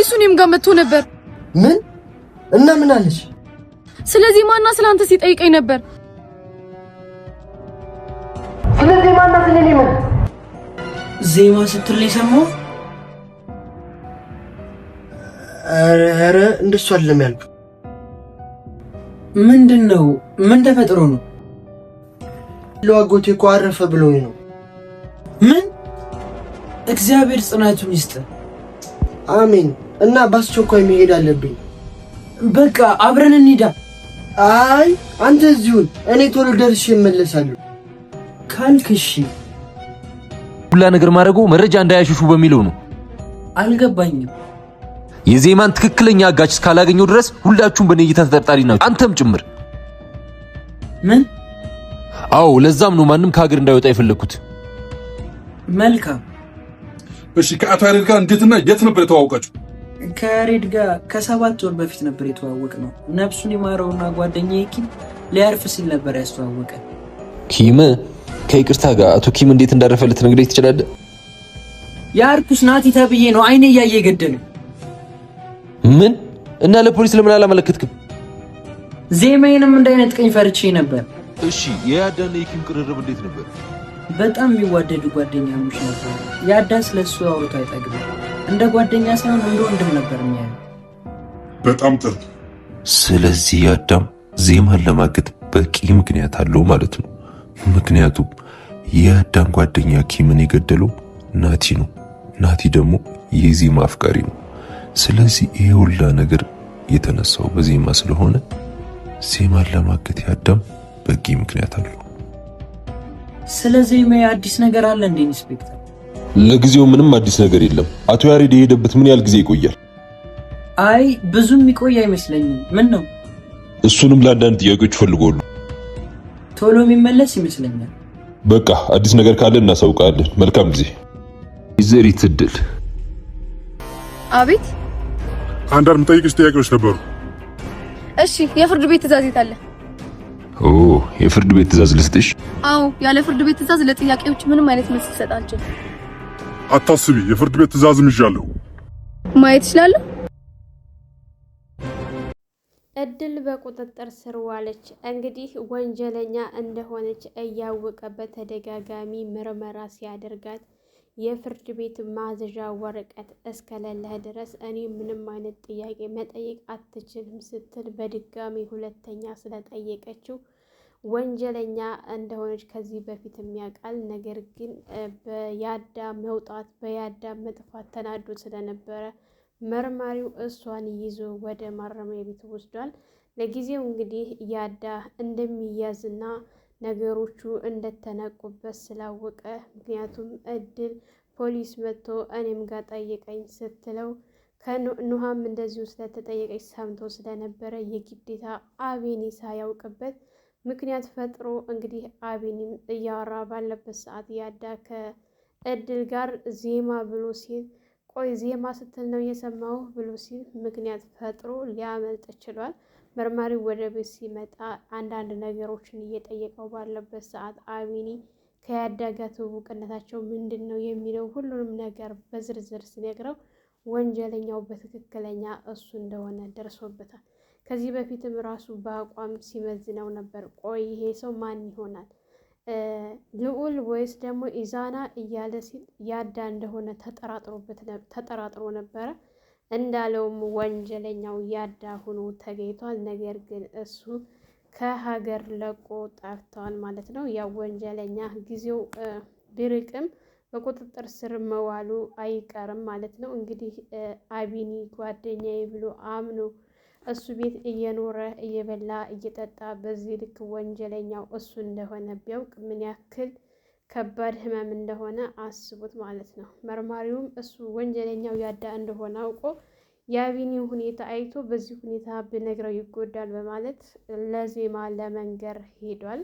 ፖሊሱ እኔም ጋር መጥቶ ነበር። ምን እና ምን አለሽ? ስለዚህ ማና ስላንተ ሲጠይቀኝ ነበር። ስለዚህ ማና ስለኔ ምን ዜማ ስትልኝ ሰማሁ። ኧረ እንደሱ አይደለም ያልኩት። ምንድነው? ምን ተፈጥሮ ነው? ለዋጎቴ እኮ አረፈ ብሎኝ ነው። ምን? እግዚአብሔር ጽናቱን ይስጥ። አሜን። እና ባስቸኳይ መሄድ አለብኝ። በቃ አብረን እንሂዳ። አይ አንተ እዚሁን፣ እኔ ቶሎ ደርሼ እመለሳለሁ ካልክሽ። ሁላ ነገር ማድረጉ መረጃ እንዳያሽሹ በሚለው ነው። አልገባኝም። የዜማን ትክክለኛ አጋች እስካላገኘው ድረስ ሁላችሁም በኔ እይታ ተጠርጣሪ ናችሁ፣ አንተም ጭምር። ምን? አዎ ለዛም ነው ማንም ከሀገር እንዳይወጣ የፈለኩት። መልካም። እሺ ከአቶ ያሬድ ጋር እንዴትና የት ነበር የተዋወቃችሁ? ከያሬድ ጋር ከ7 ወር በፊት ነበር የተዋወቅነው። ነፍሱን ይማረውና ጓደኛዬ ኪም ሊያርፍ ሲል ነበር ያስተዋወቀን። ኪም? ከይቅርታ ጋር አቶ ኪም እንዴት እንዳረፈ ልትነግረኝ ትችላለህ? ያርኩስ ናቲ ተብዬ ነው አይኔ እያየ ገደለ። ምን? እና ለፖሊስ ለምን አላመለከትክም? ዜማዬንም እንዳይነጥቀኝ ፈርቼ ነበር። እሺ የያዳና የኪም ቅርርብ እንዴት ነበር? በጣም የሚዋደዱ ጓደኛሞች ነበር። ያዳ ስለሱ አውርቶ አይጠግብም። እንደ ጓደኛ ሳይሆን እንደ ወንድም ነበር የሚያየው። በጣም ጥሩ። ስለዚህ ያዳም ዜማን ለማገት በቂ ምክንያት አለው ማለት ነው። ምክንያቱም የያዳን ጓደኛ ኪምን የገደለው ናቲ ነው። ናቲ ደግሞ የዜማ አፍቃሪ ነው። ስለዚህ ይሄ ሁላ ነገር የተነሳው በዜማ ስለሆነ ዜማን ለማገት ያዳም በቂ ምክንያት አለው። ስለዚህ አዲስ ነገር አለ እንዴ ኢንስፔክተር? ለጊዜው ምንም አዲስ ነገር የለም። አቶ ያሬድ የሄደበት ምን ያህል ጊዜ ይቆያል? አይ ብዙም የሚቆይ አይመስለኝም። ምን ነው? እሱንም ለአንዳንድ ጥያቄዎች ፈልጎሉ ቶሎ የሚመለስ ይመስለኛል። በቃ አዲስ ነገር ካለ እናሳውቃለን። መልካም ጊዜ። ይዘሪት እድል። አቤት። አንዳንድ የምጠይቅሽ ጥያቄዎች ነበሩ። እሺ የፍርድ ቤት ትዕዛዝ የት አለ? ኦ የፍርድ ቤት ትዕዛዝ ልስጥሽ? አዎ ያለ ፍርድ ቤት ትዕዛዝ ለጥያቄዎች ምንም አይነት መልስ ልሰጣቸው። አታስቢ፣ የፍርድ ቤት ትዕዛዝም ይዣለሁ። ማየት ይችላል። እድል በቁጥጥር ስር ዋለች። እንግዲህ ወንጀለኛ እንደሆነች እያወቀ በተደጋጋሚ ምርመራ ሲያደርጋት የፍርድ ቤት ማዘዣ ወረቀት እስከሌለህ ድረስ እኔ ምንም አይነት ጥያቄ መጠየቅ አትችልም ስትል በድጋሚ ሁለተኛ ስለጠየቀችው ወንጀለኛ እንደሆነች ከዚህ በፊት የሚያውቃል። ነገር ግን በያዳ መውጣት በያዳ መጥፋት ተናዶ ስለነበረ መርማሪው እሷን ይዞ ወደ ማረሚያ ቤት ወስዷል። ለጊዜው እንግዲህ ያዳ እንደሚያዝና ነገሮቹ እንደተነቁበት ስላወቀ ምክንያቱም እድል ፖሊስ መጥቶ እኔም ጋር ጠይቀኝ ስትለው ከኑሃም እንደዚሁ ስለተጠየቀች ሰምቶ ስለነበረ የግዴታ አቤኒ ሳያውቅበት ምክንያት ፈጥሮ እንግዲህ አቤኒም እያወራ ባለበት ሰዓት ያዳ ከእድል ጋር ዜማ ብሎ ሲል ቆይ ዜማ ስትል ነው የሰማው ብሎ ሲል ምክንያት ፈጥሮ ሊያመልጥ ችሏል። መርማሪው ወደ ቤት ሲመጣ አንዳንድ ነገሮችን እየጠየቀው ባለበት ሰዓት አቤኒ ከያዳ ጋር ትውውቅነታቸው ምንድን ነው የሚለው ሁሉንም ነገር በዝርዝር ሲነግረው ወንጀለኛው በትክክለኛ እሱ እንደሆነ ደርሶበታል። ከዚህ በፊትም ራሱ በአቋም ሲመዝነው ነበር። ቆይ ይሄ ሰው ማን ይሆናል ልዑል ወይስ ደግሞ ኢዛና እያለ ሲል ያዳ እንደሆነ ተጠራጥሮ ነበረ። እንዳለውም ወንጀለኛው ያዳ ሆኖ ተገኝቷል። ነገር ግን እሱ ከሀገር ለቆ ጠፍቷል ማለት ነው። ያው ወንጀለኛ ጊዜው ቢርቅም በቁጥጥር ስር መዋሉ አይቀርም ማለት ነው። እንግዲህ አቤኒ ጓደኛዬ ብሎ አምኖ እሱ ቤት እየኖረ እየበላ እየጠጣ በዚህ ልክ ወንጀለኛው እሱ እንደሆነ ቢያውቅ ምን ያክል ከባድ ህመም እንደሆነ አስቡት ማለት ነው። መርማሪውም እሱ ወንጀለኛው ያዳ እንደሆነ አውቆ የአቤኒ ሁኔታ አይቶ በዚህ ሁኔታ ብነግረው ይጎዳል በማለት ለዜማ ለመንገር ሄዷል።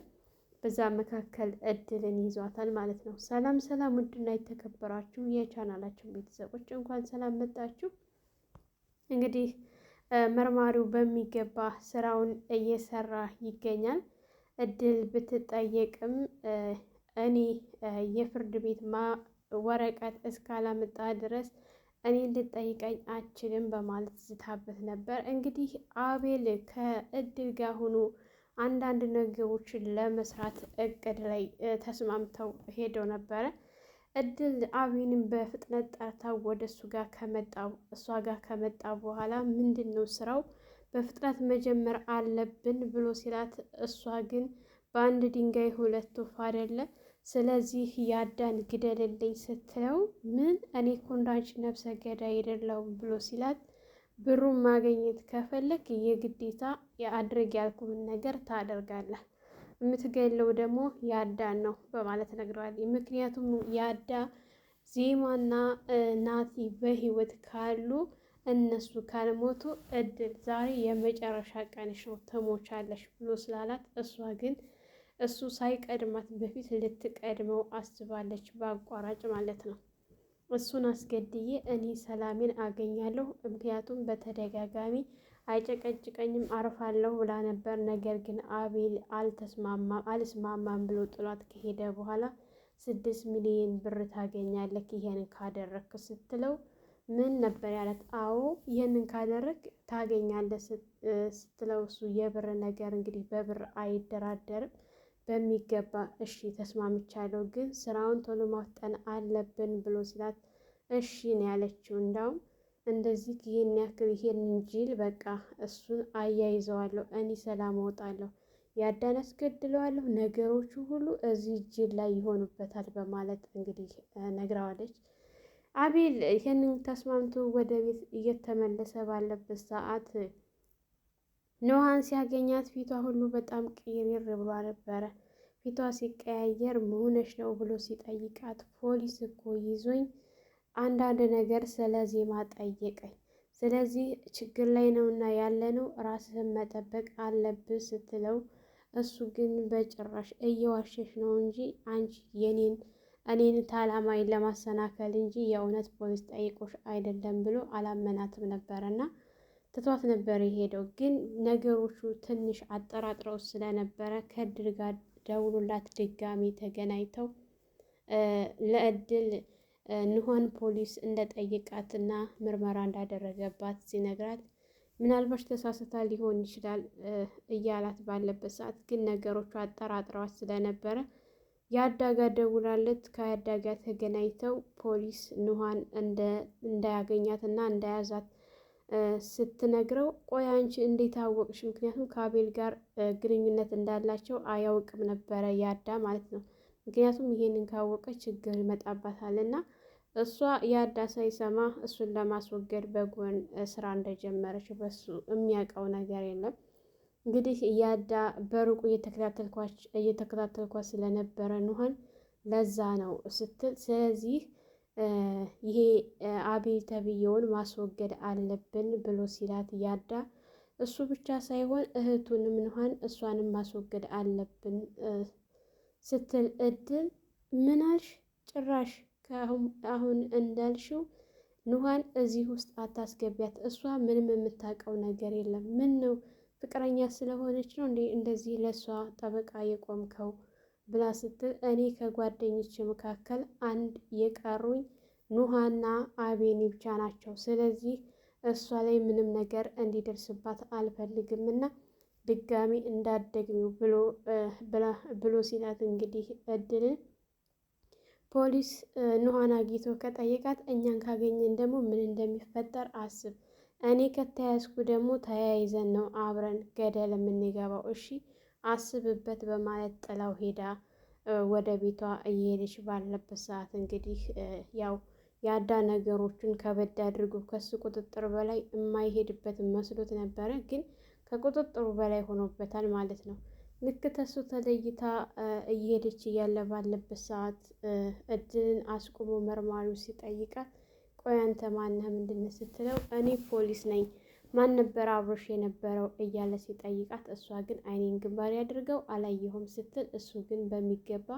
በዛ መካከል እድልን ይዟታል ማለት ነው። ሰላም ሰላም፣ ውድና የተከበራችሁ የቻናላችን ቤተሰቦች እንኳን ሰላም መጣችሁ። እንግዲህ መርማሪው በሚገባ ስራውን እየሰራ ይገኛል። እድል ብትጠየቅም እኔ የፍርድ ቤት ወረቀት እስካላመጣ ድረስ እኔን ልጠይቀኝ አችልም በማለት ዝታበት ነበር። እንግዲህ አቤል ከእድል ጋር ሆኖ አንዳንድ ነገሮችን ለመስራት እቅድ ላይ ተስማምተው ሄደው ነበረ። እድል አቤልን በፍጥነት ጠርታው ወደ እሷ ጋር ከመጣ በኋላ ምንድን ነው ስራው በፍጥነት መጀመር አለብን ብሎ ሲላት፣ እሷ ግን በአንድ ድንጋይ ሁለት ወፍ አይደለ፣ ስለዚህ ያዳን ግደልልኝ ስትለው፣ ምን እኔ እኮ እንዳንቺ ነፍሰ ገዳይ አይደለሁም ብሎ ሲላት፣ ብሩን ማግኘት ከፈለክ የግዴታ የአድርግ ያልኩህን ነገር ታደርጋለህ፣ የምትገለው ደግሞ ያዳን ነው በማለት ነግረዋል። ምክንያቱም ያዳ ዜማና ናቲ በህይወት ካሉ እነሱ ካልሞቱ እድል ዛሬ የመጨረሻ ቀንሽ ነው ትሞቻለሽ ብሎ ስላላት፣ እሷ ግን እሱ ሳይቀድማት በፊት ልትቀድመው አስባለች፣ በአቋራጭ ማለት ነው። እሱን አስገድዬ እኔ ሰላሜን አገኛለሁ፣ ምክንያቱም በተደጋጋሚ አይጨቀጭቀኝም አርፋለሁ ብላ ነበር። ነገር ግን አቤል አልስማማም ብሎ ጥሏት ከሄደ በኋላ 6 ሚሊዮን ብር ታገኛለህ ይሄንን ካደረክ ስትለው፣ ምን ነበር ያለት? አዎ ይህንን ካደረግ ታገኛለህ ስትለው፣ እሱ የብር ነገር እንግዲህ በብር አይደራደርም። በሚገባ እሺ ተስማምቻለሁ፣ ግን ስራውን ቶሎ ማፍጠን አለብን ብሎ ሲላት፣ እሺ ነው ያለችው። እንዳውም እንደዚህ ይሄን ያክል ይሄን ጅል በቃ እሱን አያይዘዋለሁ፣ እኔ ሰላም እወጣለሁ፣ ያዳን አስገድለዋለሁ፣ ነገሮቹ ሁሉ እዚህ ጅል ላይ ይሆኑበታል በማለት እንግዲህ ነግረዋለች። አቤል ይህንን ተስማምቶ ወደ ቤት እየተመለሰ ባለበት ሰዓት ኑሃን ሲያገኛት ፊቷ ሁሉ በጣም ቅይር ብሎ ነበረ። ፊቷ ሲቀያየር መሆነች ነው ብሎ ሲጠይቃት፣ ፖሊስ እኮ ይዞኝ አንዳንድ ነገር ስለ ዜማ ጠየቀኝ፣ ስለዚህ ችግር ላይ ነውና ያለነው ራስህን መጠበቅ አለብህ ስትለው፣ እሱ ግን በጭራሽ እየዋሸሽ ነው እንጂ አንቺ እኔን ታላማይን ለማሰናከል እንጂ የእውነት ፖሊስ ጠይቆሽ አይደለም ብሎ አላመናትም ነበረና ትቷት ነበር የሄደው። ግን ነገሮቹ ትንሽ አጠራጥረው ስለነበረ ከእድል ጋር ደውሎላት ድጋሚ ተገናኝተው ለእድል ኑሃን ፖሊስ እንደጠየቃትና ምርመራ እንዳደረገባት ሲነግራት፣ ምናልባት ተሳስታ ሊሆን ይችላል እያላት ባለበት ሰዓት ግን ነገሮቹ አጠራጥረዋት ስለነበረ የአዳጋ ደውላለት ከአዳጋ ተገናኝተው ፖሊስ ኑሃን እንዳያገኛትና እንዳያዛት ስትነግረው፣ ቆይ አንቺ እንዴት አወቅሽ? ምክንያቱም ከአቤል ጋር ግንኙነት እንዳላቸው አያውቅም ነበረ ያዳ ማለት ነው። ምክንያቱም ይሄንን ካወቀ ችግር ይመጣባታልና እሷ ያዳ ሳይሰማ እሱን ለማስወገድ በጎን ስራ እንደጀመረች በሱ የሚያውቀው ነገር የለም። እንግዲህ ያዳ በሩቁ እየተከታተልኳት ስለነበረ ኑሃን ለዛ ነው ስትል፣ ስለዚህ ይሄ አቤል ተብዬውን ማስወገድ አለብን ብሎ ሲላት ያዳ፣ እሱ ብቻ ሳይሆን እህቱንም ኑሃን እሷንም ማስወገድ አለብን ስትል፣ እድል ምን አልሽ? ጭራሽ አሁን እንዳልሽው ኑሃን እዚህ ውስጥ አታስገቢያት፣ እሷ ምንም የምታውቀው ነገር የለም። ምን ነው ፍቅረኛ ስለሆነች ነው እንዴ እንደዚህ ለእሷ ጠበቃ የቆምከው ብላ ስትል፣ እኔ ከጓደኞች መካከል አንድ የቀሩኝ ኑሃና አቤኒ ብቻ ናቸው። ስለዚህ እሷ ላይ ምንም ነገር እንዲደርስባት አልፈልግምና ድጋሚ እንዳትደግሚው ብሎ ሲላት፣ እንግዲህ እድልን ፖሊስ ኑሃን አግኝቶ ከጠየቃት፣ እኛን ካገኘን ደግሞ ምን እንደሚፈጠር አስብ፣ እኔ ከተያዝኩ ደግሞ ተያይዘን ነው አብረን ገደል የምንገባው፣ እሺ አስብበት በማለት ጥላው ሄዳ ወደ ቤቷ እየሄደች ባለበት ሰዓት እንግዲህ ያው ያዳ ነገሮችን ከበድ አድርጎ ከሱ ቁጥጥር በላይ የማይሄድበት መስሎት ነበረ፣ ግን ከቁጥጥሩ በላይ ሆኖበታል ማለት ነው። ልክ ተሱ ተለይታ እየሄደች እያለ ባለበት ሰዓት እድልን አስቁሞ መርማሪው ሲጠይቃት፣ ቆይ አንተ ማነህ ምንድነው ስትለው፣ እኔ ፖሊስ ነኝ፣ ማን ነበር አብሮሽ የነበረው እያለ ሲጠይቃት፣ እሷ ግን አይኔን ግንባር ያድርገው አላየሁም ስትል፣ እሱ ግን በሚገባ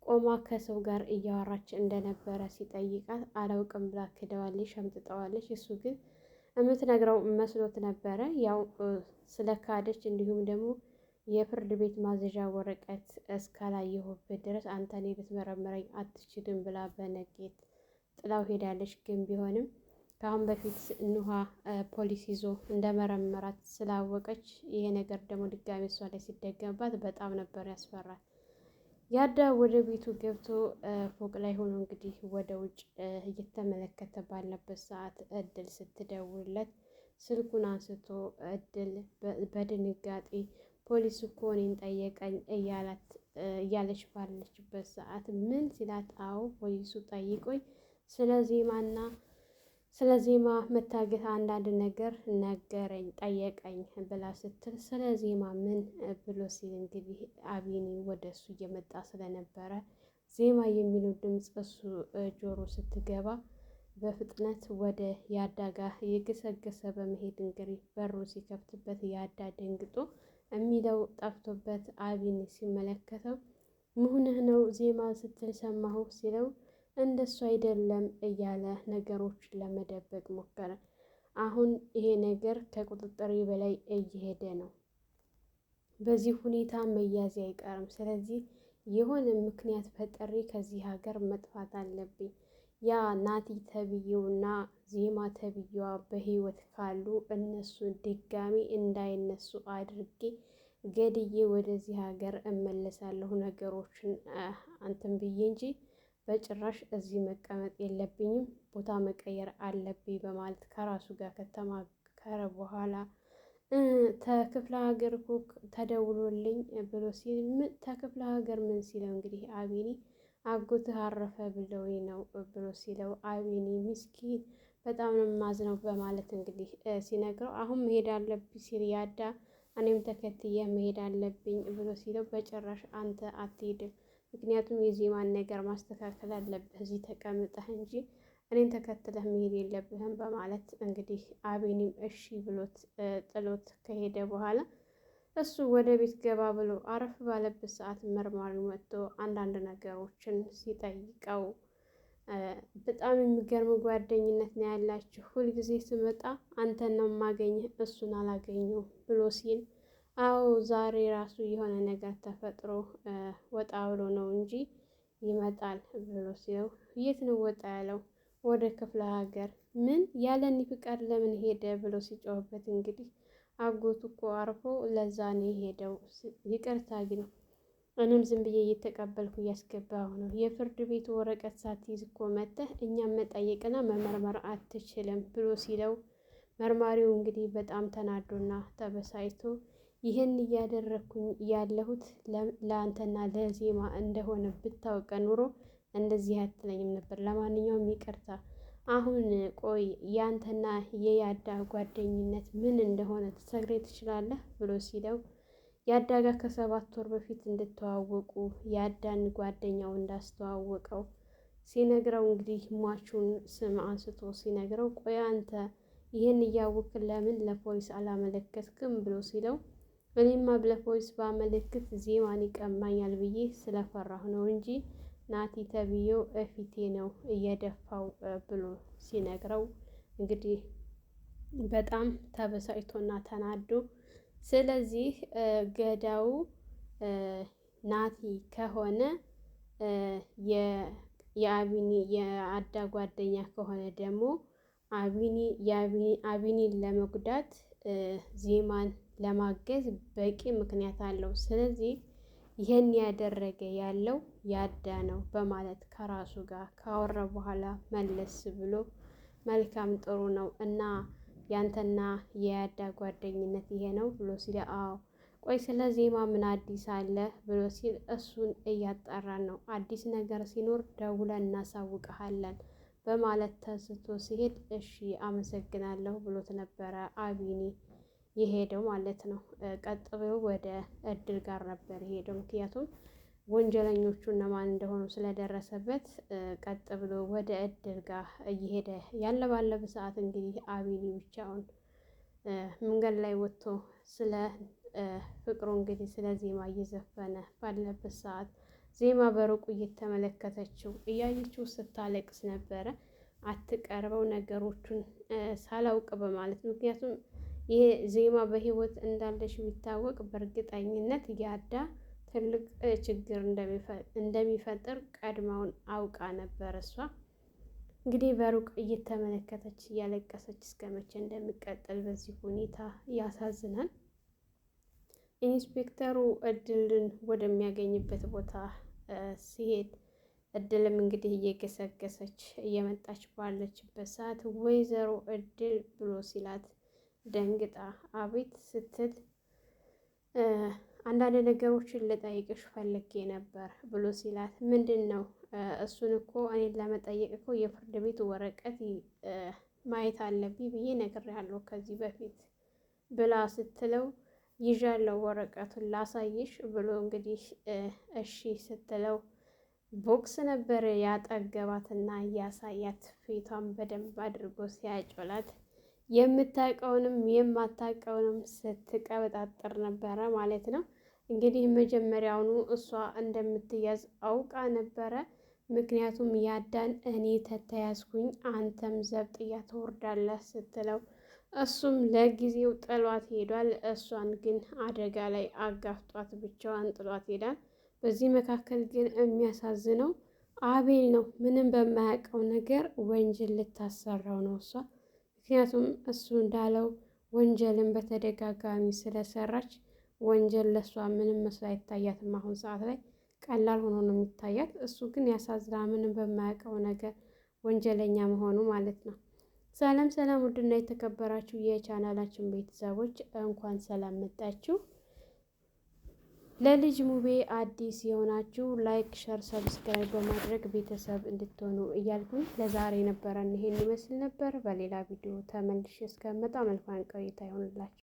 ቆማ ከሰው ጋር እያወራች እንደነበረ ሲጠይቃት፣ አላውቅም ብላ ክደዋለች፣ ሸምጥጠዋለች። እሱ ግን የምትነግረው መስሎት ነበረ። ያው ስለ ካደች እንዲሁም ደግሞ የፍርድ ቤት ማዘዣ ወረቀት እስካላየሁበት ድረስ አንተ እኔ ልትመረምረኝ አትችልም ብላ በነጌት ጥላው ሄዳለች። ግን ቢሆንም ከአሁን በፊት ኑሃ ፖሊስ ይዞ እንደመረመራት ስላወቀች ይሄ ነገር ደግሞ ድጋሚ እሷ ላይ ሲደገምባት በጣም ነበር ያስፈራል። ያዳ ወደ ቤቱ ገብቶ ፎቅ ላይ ሆኖ እንግዲህ ወደ ውጭ እየተመለከተ ባለበት ሰዓት እድል ስትደውልለት ስልኩን አንስቶ እድል በድንጋጤ ፖሊስ እኮ እኔን ጠየቀኝ እያለች ባለችበት ሰዓት ምን ሲላት፣ አዎ ፖሊሱ ጠይቆኝ ስለ ዜማ መታገት አንዳንድ ነገር ነገረኝ ጠየቀኝ ብላ ስትል፣ ስለ ዜማ ምን ብሎ ሲል እንግዲህ አቢኒ ወደ እሱ እየመጣ ስለነበረ ዜማ የሚለው ድምፅ እሱ ጆሮ ስትገባ በፍጥነት ወደ ያዳጋ እየገሰገሰ በመሄድ እንግዲህ በሩ ሲከፍትበት ያዳ ደንግጦ የሚለው ጠፍቶበት አቢኒ ሲመለከተው ምሁንህ ነው ዜማ ስትል ሰማሁ ሲለው እንደሱ አይደለም እያለ ነገሮችን ለመደበቅ ሞከረ። አሁን ይሄ ነገር ከቁጥጥር በላይ እየሄደ ነው። በዚህ ሁኔታ መያዝ አይቀርም። ስለዚህ የሆነ ምክንያት ፈጠሬ ከዚህ ሀገር መጥፋት አለብኝ። ያ ናቲ ተብዬውና ዜማ ተብዬዋ በህይወት ካሉ እነሱ ድጋሚ እንዳይነሱ አድርጌ ገድዬ ወደዚህ ሀገር እመለሳለሁ። ነገሮችን አንተም ብዬ እንጂ በጭራሽ እዚህ መቀመጥ የለብኝም፣ ቦታ መቀየር አለብኝ በማለት ከራሱ ጋር ከተማከረ በኋላ ተክፍለ ሀገር እኮ ተደውሎልኝ ብሎ ሲል ተክፍለ ሀገር ምን ሲለው እንግዲህ አቢኒ አጎትህ አረፈ ብለውኝ ነው ብሎ ሲለው አቢኒ ምስኪን በጣም ነው የማዝነው በማለት እንግዲህ ሲነግረው አሁን መሄድ አለብኝ ሲል ያዳ እኔም ተከትዬ መሄድ አለብኝ ብሎ ሲለው በጭራሽ አንተ አትሄድም፣ ምክንያቱም የዜማን ነገር ማስተካከል አለብህ እዚህ ተቀምጠህ እንጂ እኔን ተከትለህ መሄድ የለብህም በማለት እንግዲህ አቤኒም እሺ ብሎት ጥሎት ከሄደ በኋላ እሱ ወደ ቤት ገባ ብሎ አረፍ ባለበት ሰዓት መርማሪው መጥቶ አንዳንድ ነገሮችን ሲጠይቀው በጣም የሚገርም ጓደኝነት ነው ያላችሁ፣ ሁልጊዜ ስመጣ አንተን ነው የማገኝህ እሱን አላገኘው ብሎ ሲል አዎ ዛሬ ራሱ የሆነ ነገር ተፈጥሮ ወጣ ብሎ ነው እንጂ ይመጣል ብሎ ሲለው የት ነው ወጣ ያለው? ወደ ክፍለ ሀገር። ምን ያለኒ ፍቃድ ለምን ሄደ ብሎ ሲጮህበት እንግዲህ አጎቱ እኮ አርፎ ለዛ ነው የሄደው። ይቅርታ ግን እኔም ዝም ብዬ እየተቀበልኩ እያስገባሁ ነው። የፍርድ ቤቱ ወረቀት ሳትይዝ እኮ መተህ እኛም መጠየቅና መመርመር አትችልም ብሎ ሲለው መርማሪው እንግዲህ በጣም ተናዶና ተበሳጭቶ ይህን እያደረግኩኝ ያለሁት ለአንተና ለዜማ እንደሆነ ብታውቀ ኑሮ እንደዚህ አትለኝም ነበር። ለማንኛውም ይቅርታ። አሁን ቆይ ያንተና የያዳ ጓደኝነት ምን እንደሆነ ትነግረኝ ትችላለህ ብሎ ሲለው ያዳ ጋር ከ7 ወር በፊት እንድተዋወቁ ያዳን ጓደኛው እንዳስተዋወቀው ሲነግረው እንግዲህ ሟቹን ስም አንስቶ ሲነግረው ቆይ አንተ ይህን እያወቅ ለምን ለፖሊስ አላመለከትክም ብሎ ሲለው እኔማ ለፖሊስ ባመለክት ዜማን ይቀማኛል ብዬ ስለፈራሁ ነው እንጂ ናቲ ተብዬው እፊቴ ነው እየደፋው ብሎ ሲነግረው እንግዲህ በጣም ተበሳጭቶና ተናዶ ስለዚህ ገዳው ናቲ ከሆነ የአቢኒ የአዳ ጓደኛ ከሆነ ደግሞ አቢኒን ለመጉዳት ዜማን ለማገዝ በቂ ምክንያት አለው። ስለዚህ ይህን ያደረገ ያለው ያዳ ነው በማለት ከራሱ ጋር ካወራ በኋላ መለስ ብሎ መልካም ጥሩ ነው እና ያንተና የያዳ ጓደኝነት ይሄ ነው ብሎ ሲል አዎ ቆይ ስለ ዜማ ምን አዲስ አለ ብሎ ሲል እሱን እያጣራን ነው፣ አዲስ ነገር ሲኖር ደውለን እናሳውቀሃለን በማለት ተስቶ ሲሄድ እሺ አመሰግናለሁ ብሎት ነበረ አቢኒ የሄደው ማለት ነው። ቀጥ ብሎ ወደ እድል ጋር ነበር የሄደው፣ ምክንያቱም ወንጀለኞቹ እነማን እንደሆኑ ስለደረሰበት ቀጥ ብሎ ወደ እድል ጋር እየሄደ ያለ ባለበት ሰዓት እንግዲህ አቢኒ ብቻውን መንገድ ላይ ወጥቶ ስለ ፍቅሩ እንግዲህ ስለ ዜማ እየዘፈነ ባለበት ሰዓት ዜማ በሩቁ እየተመለከተችው እያየችው ስታለቅስ ነበረ። አትቀርበው ነገሮቹን ሳላውቅ በማለት ምክንያቱም ይሄ ዜማ በህይወት እንዳለሽ ቢታወቅ በእርግጠኝነት ያዳ ትልቅ ችግር እንደሚፈጥር ቀድመውን አውቃ ነበር እሷ። እንግዲህ በሩቅ እየተመለከተች እያለቀሰች እስከ መቼ እንደሚቀጥል በዚህ ሁኔታ ያሳዝናል። ኢንስፔክተሩ እድልን ወደሚያገኝበት ቦታ ሲሄድ እድልም እንግዲህ እየገሰገሰች እየመጣች ባለችበት ሰዓት ወይዘሮ እድል ብሎ ሲላት ደንግጣ አቤት ስትል አንዳንድ ነገሮችን ልጠይቅሽ ፈልጌ ነበር ብሎ ሲላት ምንድን ነው? እሱን እኮ እኔን ለመጠየቅ እኮ የፍርድ ቤት ወረቀት ማየት አለብኝ ብዬ ነግሬያለሁ ከዚህ በፊት ብላ ስትለው ይዣለው ወረቀቱን ላሳይሽ ብሎ እንግዲህ እሺ ስትለው ቦክስ ነበር ያጠገባትና እያሳያት ፊቷን በደንብ አድርጎ ሲያጮላት የምታውቀውንም የማታውቀውንም ስትቀበጣጠር ነበረ ማለት ነው። እንግዲህ መጀመሪያውኑ እሷ እንደምትያዝ አውቃ ነበረ። ምክንያቱም ያዳን እኔ ተተያዝኩኝ አንተም ዘብጥያ ትወርዳለህ ስትለው እሱም ለጊዜው ጥሏት ሄዷል። እሷን ግን አደጋ ላይ አጋፍጧት ብቻዋን ጥሏት ሄዳል። በዚህ መካከል ግን የሚያሳዝነው አቤል ነው። ምንም በማያውቀው ነገር ወንጀል ልታሰራው ነው እሷ። ምክንያቱም እሱ እንዳለው ወንጀልን በተደጋጋሚ ስለሰራች ወንጀል ለእሷ ምንም መስሎ አይታያትም። አሁን ሰዓት ላይ ቀላል ሆኖ ነው የሚታያት። እሱ ግን ያሳዝና ምንም በማያውቀው ነገር ወንጀለኛ መሆኑ ማለት ነው። ሰላም ሰላም፣ ውድና የተከበራችሁ የቻናላችን ቤተሰቦች እንኳን ሰላም መጣችሁ። ለልጅ ሙቤ አዲስ የሆናችሁ ላይክ፣ ሸር፣ ሰብስክራይብ በማድረግ ቤተሰብ እንድትሆኑ እያልኩኝ ለዛሬ ነበረን ይሄን ይመስል ነበር። በሌላ ቪዲዮ ተመልሼ እስከመጣ መልካም ቆይታ ይሆንላችሁ።